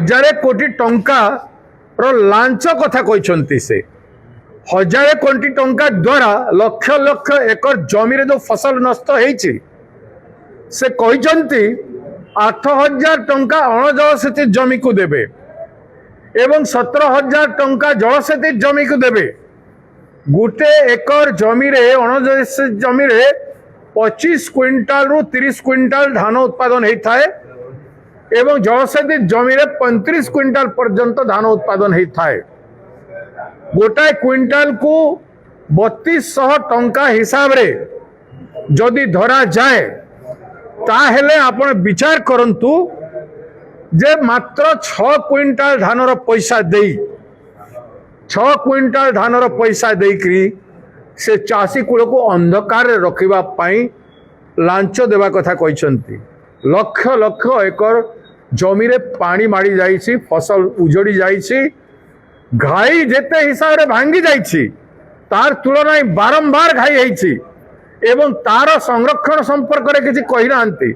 1000 कोटी टंका लांच कथा कहते से 1000 कोटी टंका द्वारा लक्ष लक्ष एकर जमी जो फसल नष्ट होती से कहते 8000 टंका अणजलसेचित जमी को देबे एवं 17000 टंका जलसेचित जमी को देबे। गोटे एकर जमी रे अणजलसेचित जमी रे 25 क्विंटाल रु 30 क्विंटाल धान उत्पादन होता है एवं जलसेचित जमी रे 35 क्विंटाल पर्यंत धान उत्पादन होता है। गोटाए क्विंटाल को 3200 टंका हिसाब रे जदि धरा जाए ताहेले आपण विचार करंतु जे मात्र 6 क्विंटाल धानर पैसा देई 6 क्विंटाल धानर पैसा देकरी से चाषी कूल को अंधकार रखिबा पाई लांच देवा कथा कहते। लक्ष लक्ष एकर जमी रे पानी माड़ी जाइछि, फसल उजड़ी जाइछि, घाई जेते हिसाब रे भांगी जाइछि तार तुलना बारंबार घाई होइछि एवं तार संरक्षण संपर्क रे किछि कहि नांती,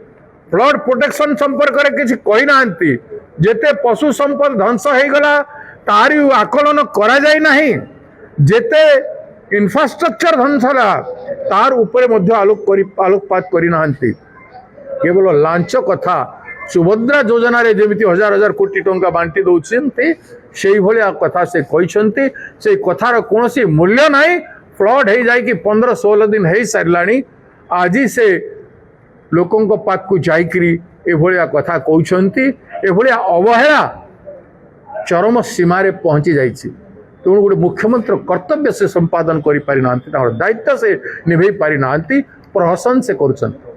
फ्लड प्रोटेक्शन संपर्क रे किछि कहि नांती, जेते पशु संपद ध्वंस हो गला तारी आकलन करा जाय नाही, जेते इंफ्रास्ट्रक्चर ध्वंस होला तार ऊपर मध्य आलोकपात करि नांती। केवल लांच कथा सुभद्रा योजना रे जेमिति 1000 कोटी टंका बांटी दउछन्ते सेही भलिया कथा से कहछन्ते से कथार कोनोसी मूल्य नाही। फ्लड हो जाए कि 15-16 दिन हो साराणी आज से लोकों को पाक को जाइकरी एभलिया कथा कहछन्ती। एभलिया अवहेला चरम सीमा रे पहुंची जाइछि। तेणु गोटे मुख्यमंत्री कर्तव्य से संपादन करि पारि नांती, दायित्व से निभै पारि नांती, प्रहसन से करुछन्ती।